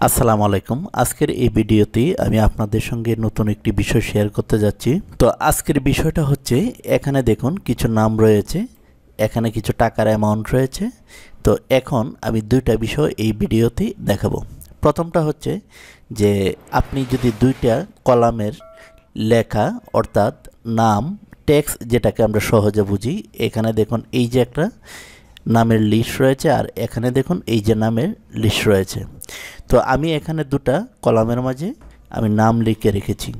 আসসালামু আলাইকুম। আজকের এই ভিডিওতে আমি আপনাদের সঙ্গে নতুন একটি বিষয় শেয়ার করতে যাচ্ছি। তো আজকের বিষয়টা হচ্ছে, এখানে দেখুন কিছু নাম রয়েছে, এখানে কিছু টাকার অ্যামাউন্ট রয়েছে। তো এখন আমি দুইটা বিষয় এই ভিডিওতে দেখাবো। প্রথমটা হচ্ছে যে আপনি যদি দুইটা কলামের লেখা অর্থাৎ নাম টেক্সট যেটাকে আমরা সহজে বুঝি, এখানে দেখুন এই যে একটা নামের লিস্ট রয়েছে আর এখানে দেখুন এই যে নামের লিস্ট রয়েছে। তো আমি এখানে দুটা কলামের মাঝে আমি নাম লিখে রেখেছি।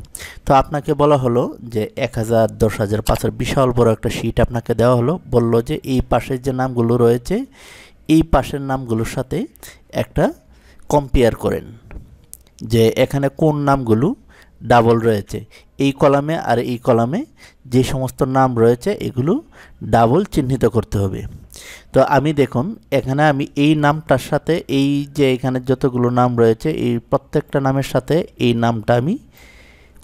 তো আপনাকে বলা হলো যে 1000, 10,000, 5,000 বিশাল বড় একটা শীট আপনাকে দেওয়া হলো, বলল যে এই পাশের যে নামগুলো রয়েছে এই পাশের নামগুলোর সাথে একটা কম্পেয়ার করেন যে এখানে কোন নামগুলো ডাবল রয়েছে। এই কলামে আর এই কলামে যে সমস্ত নাম রয়েছে এগুলো ডাবল চিহ্নিত করতে হবে। তো আমি দেখুন এখানে আমি এই নামটার সাথে এই যে এখানে যতগুলো নাম রয়েছে এই প্রত্যেকটা নামের সাথে এই নামটা আমি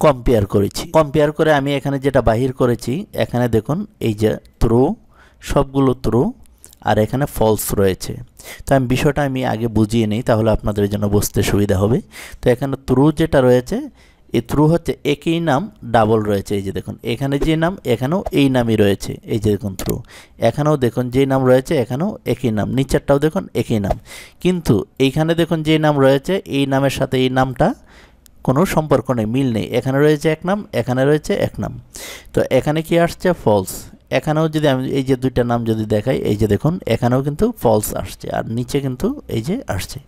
কম্পেয়ার করেছি। কম্পেয়ার করে আমি এখানে যেটা বাহির করেছি, এখানে দেখুন এই যে ট্রু, সবগুলো ট্রু আর এখানে ফলস রয়েছে। তো আমি বিষয়টা আগে বুঝিয়ে নিই, তাহলে আপনাদের জন্য বুঝতে সুবিধা হবে। তো এখানে ট্রু যেটা রয়েছে, এই ট্রু হচ্ছে একই নাম ডাবল রয়েছে। এই যে দেখুন এখানে যে নাম এখানেও এই নামই রয়েছে, এই যে দেখুন ট্রু। এখানেও দেখুন যে নাম রয়েছে এখানেও একই নাম, নিচেরটাও দেখুন একই নাম। কিন্তু এইখানে দেখুন যে নাম রয়েছে এই নামের সাথে এই নামটা কোনো সম্পর্ক নেই, মিল নেই। এখানে রয়েছে এক নাম, এখানে রয়েছে এক নাম। তো এখানে কি আসছে? ফলস। এখানেও যদি আমি এই যে দুইটা নাম যদি দেখাই, এই যে দেখুন এখানেও কিন্তু ফলস আসছে আর নিচে কিন্তু এই যে আসছে।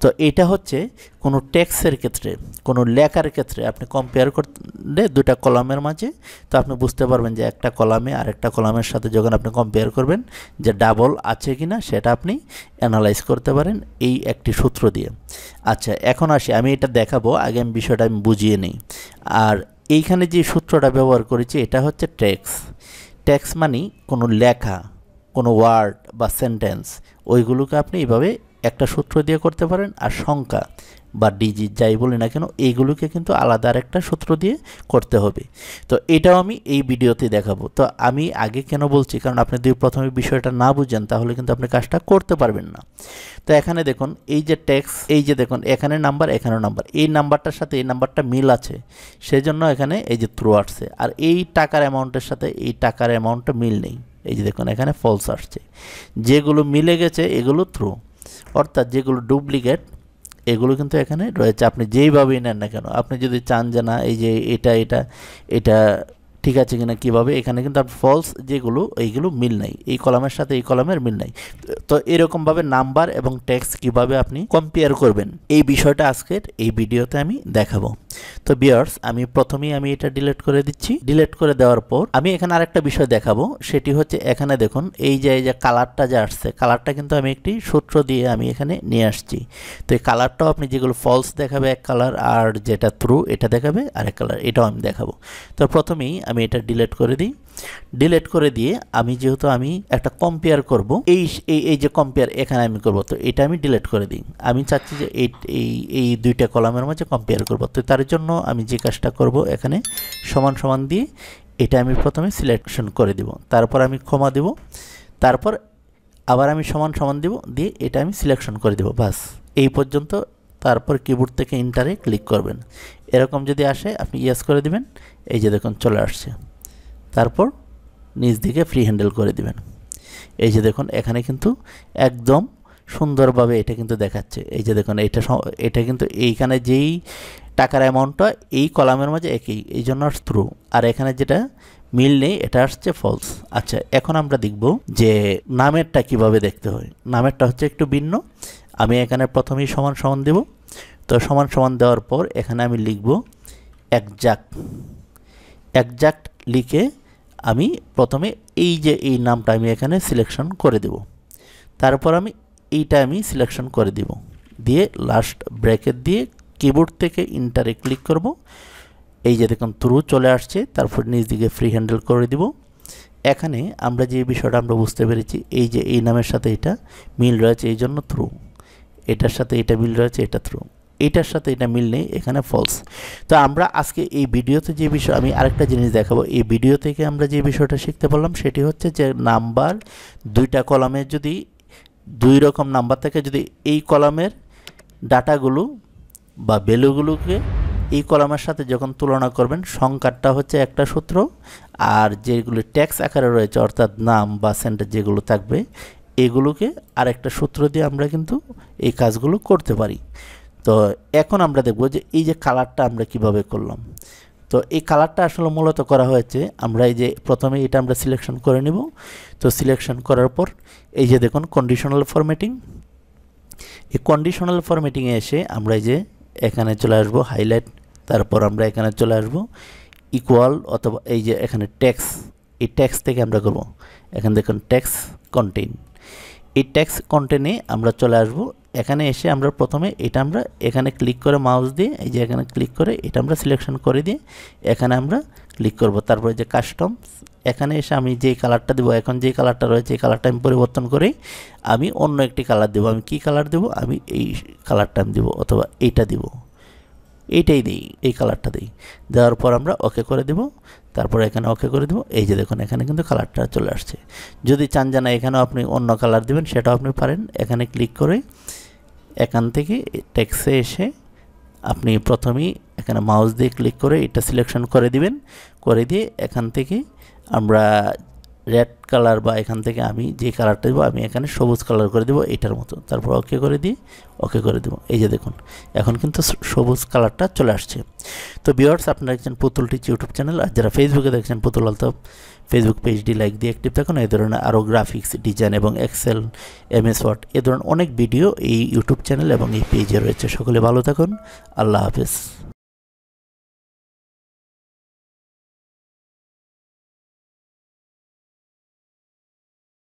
তো এটা হচ্ছে কোনো টেক্সটের ক্ষেত্রে, কোনো লেখার ক্ষেত্রে আপনি কম্পেয়ার করলে দুটা কলামের মাঝে, তো আপনি বুঝতে পারবেন যে একটা কলামে আর একটা কলামের সাথে যখন আপনি কম্পেয়ার করবেন যে ডাবল আছে কি না সেটা আপনি অ্যানালাইজ করতে পারেন এই একটি সূত্র দিয়ে। আচ্ছা, এখন আসি, আমি এটা দেখাবো, আগে আমি বিষয়টা আমি বুঝিয়ে নিই। আর এইখানে যে সূত্রটা ব্যবহার করেছি এটা হচ্ছে টেক্সট। টেক্সট মানে কোনো লেখা, কোনো ওয়ার্ড বা সেন্টেন্স, ওইগুলোকে আপনি এইভাবে একটা সূত্র দিয়ে করতে পারেন। আর সংখ্যা বা ডিজিট যাই বলি না কেন, এইগুলোকে কিন্তু আলাদা আরেকটা সূত্র দিয়ে করতে হবে। তো এটাও আমি এই ভিডিওতে দেখাবো। তো আমি আগে কেন বলছি, কারণ আপনি যদি প্রথমে বিষয়টা না বুঝেন তাহলে কিন্তু আপনি কাজটা করতে পারবেন না। তো এখানে দেখুন এই যে টেক্সট, এই যে দেখুন এখানে নাম্বার এখানেও নাম্বার, এই নাম্বারটার সাথে এই নাম্বারটা মিল আছে, সেজন্য এখানে এই যে ট্রু আসছে। আর এই টাকার অ্যামাউন্টের সাথে এই টাকার অ্যামাউন্টটা মিল নেই, এই যে দেখুন এখানে ফলস আসছে। যেগুলো মিলে গেছে এগুলো ট্রু, অর্থাৎ যেগুলো ডুপ্লিকেট এগুলো কিন্তু এখানে রয়েছে। আপনি যেইভাবেই নেন না কেন, আপনি যদি চান যে না এই যে এটা এটা এটা ঠিক আছে কিনা কীভাবে, এখানে কিন্তু আপনার ফলস যেগুলো এইগুলো মিল নাই, এই কলামের সাথে এই কলামের মিল নাই। তো এরকমভাবে নাম্বার এবং টেক্সট কিভাবে আপনি কম্পেয়ার করবেন এই বিষয়টা আজকের এই ভিডিওতে আমি দেখাবো। তো ভিউয়ার্স, আমি প্রথমেই এটা ডিলিট করে দিচ্ছি। ডিলিট করে দেওয়ার পর আমি এখানে আরেকটা বিষয় দেখাবো, সেটি হচ্ছে এখানে দেখুন এই যে কালারটা যে আসছে, কালারটা কিন্তু আমি একটি সূত্র দিয়ে আমি এখানে নিয়ে আসছি। তো এই কালারটাও আপনি যেগুলো ফলস দেখাবে এক কালার, আর যেটা ট্রু এটা দেখাবে আরেক কালার, এটাও আমি দেখাবো। তো প্রথমেই আমি এটা ডিলিট করে দিই। ডিলিট করে দিয়ে আমি যেহেতু আমি একটা কম্পেয়ার করব, এই যে কম্পেয়ার এখানে আমি করব, তো এটা আমি ডিলিট করে দিই। আমি চাচ্ছি যে এই দুইটা কলামের মাঝে কম্পেয়ার করব। তো তার জন্য আমি যে কাজটা করব, এখানে সমান সমান দিয়ে এটা আমি প্রথমে সিলেকশন করে দিব, তারপর আমি কমা দেব, তারপর আবার আমি সমান সমান দিব, দিয়ে এটা আমি সিলেকশন করে দেব, বাস এই পর্যন্ত। তারপর কিবোর্ড থেকে ইন্টারে ক্লিক করবেন। এরকম যদি আসে আপনি ইয়েস করে দিবেন, এই যে দেখুন চলে আসছে। তারপর নিচ দিকে ফ্রি হ্যান্ডেল করে দিবেন। এই যে দেখুন এখানে কিন্তু একদম সুন্দরভাবে এটা কিন্তু দেখাচ্ছে। এই যে দেখুন এটা কিন্তু এইখানে যেই টাকার অ্যামাউন্টটা এই কলামের মাঝে একই, এই জন্য ট্রু, আর এখানে যেটা মিল নেই এটা আসছে ফলস। আচ্ছা, এখন আমরা দেখব যে নামেরটা কিভাবে দেখতে হয়। নামেরটা হচ্ছে একটু ভিন্ন। আমি এখানে প্রথমেই সমান সমান দেব। তো সমান সমান দেওয়ার পর এখানে আমি লিখব একজ্যাক্ট। একজ্যাক্ট লিখে আমি প্রথমে এই যে এই নামটা আমি এখানে সিলেকশন করে দেব, তারপর আমি এইটা আমি সিলেকশন করে দিব, দিয়ে লাস্ট ব্র্যাকেট দিয়ে কিবোর্ড থেকে ইন্টারে ক্লিক করব। এই যে দেখুন ট্রু চলে আসছে, তারপর নিচ দিকে ফ্রি হ্যান্ডেল করে দিব। এখানে আমরা যে বিষয়টা আমরা বুঝতে পেরেছি, এই যে এই নামের সাথে এটা মিল রয়েছে এই জন্য ট্রু, এটার সাথে এটা মিল রয়েছে এটা ট্রু, এটার সাথে এটা মিল নেই এখানে ফলস। তো আমরা আজকে এই ভিডিওতে যে বিষয়, আমি আরেকটা জিনিস দেখাবো, এই ভিডিও থেকে আমরা যে বিষয়টা শিখতে পারলাম সেটি হচ্ছে যে নাম্বার দুইটা কলামের যদি দুই রকম নাম্বার থাকে, যদি এই কলামের ডাটাগুলো বা ভ্যালুগুলোকে এই কলামের সাথে যখন তুলনা করবেন, সংখ্যাটা হচ্ছে একটা সূত্র, আর যেগুলো ট্যাক্স আকারে রয়েছে অর্থাৎ নাম বা সেন্টেন্স যেগুলো থাকবে এগুলোকে আরেকটা সূত্র দিয়ে আমরা কিন্তু এই কাজগুলো করতে পারি। তো এখন আমরা দেখব যে এই যে কালারটা আমরা কিভাবে করলাম। তো এই কালারটা আসলে মূলত করা হয়েছে, আমরা এই যে প্রথমে এটা আমরা সিলেকশন করে নিব। তো সিলেকশন করার পর এই যে দেখুন কন্ডিশনাল ফরম্যাটিং, এই কন্ডিশনাল ফরম্যাটিংয়ে এসে আমরা এই যে এখানে চলে আসব হাইলাইট, তারপর আমরা এখানে চলে আসব ইকুয়াল, অথবা এই যে এখানে ট্যাক্স, এই ট্যাক্স থেকে আমরা করব, এখানে দেখুন ট্যাক্স কন্টেইন, এই ট্যাক্স কন্টেইনে আমরা চলে আসব। এখানে এসে আমরা প্রথমে এটা আমরা এখানে ক্লিক করে মাউস দিয়ে এই যে এখানে ক্লিক করে এটা আমরা সিলেকশন করে দিয়ে এখানে আমরা ক্লিক করব। তারপরে যে কাস্টম, এখানে এসে আমি যেই কালারটা দেবো, এখন যেই কালারটা রয়েছে এই কালারটা আমি পরিবর্তন করে আমি অন্য একটি কালার দেবো। আমি কি কালার দেবো? আমি এই কালারটা আমি দেবো, অথবা এইটা দিব, এইটাই দিই, এই কালারটা দিই। দেওয়ার পর আমরা ওকে করে দেব, তারপর এখানে ওকে করে দেব। এই যে দেখুন এখানে কিন্তু কালারটা চলে আসছে। যদি চান জানা এখানেও আপনি অন্য কালার দেবেন সেটাও আপনি পারেন। এখানে ক্লিক করে এখান থেকে টেক্সে এসে আপনি প্রথমেই এখানে মাউস দিয়ে ক্লিক করে এটা সিলেকশন করে দিবেন, করে দিয়ে এখান থেকে আমরা রেড কালার বা এখান থেকে আমি যে কালারটা দেবো আমি এখানে সবুজ কালার করে দেবো এইটার মতো, তারপর ওকে করে দিয়ে ওকে করে দেবো। এই যে দেখুন এখন কিন্তু সবুজ কালারটা চলে আসছে। তো ভিউয়ার্স, আপনারা দেখছেন পুতুল টিচ ইউটিউব চ্যানেল, আর যারা ফেসবুকে দেখছেন পুতুল আলতাফ ফেসবুক পেজটি লাইক দিয়ে অ্যাক্টিভ থাকুন। এই ধরনের আরও গ্রাফিক্স ডিজাইন এবং এক্সেল, MS ওয়ার্ড এ ধরনের অনেক ভিডিও এই ইউটিউব চ্যানেল এবং এই পেজে রয়েছে। সকলে ভালো থাকুন, আল্লাহ হাফেজ।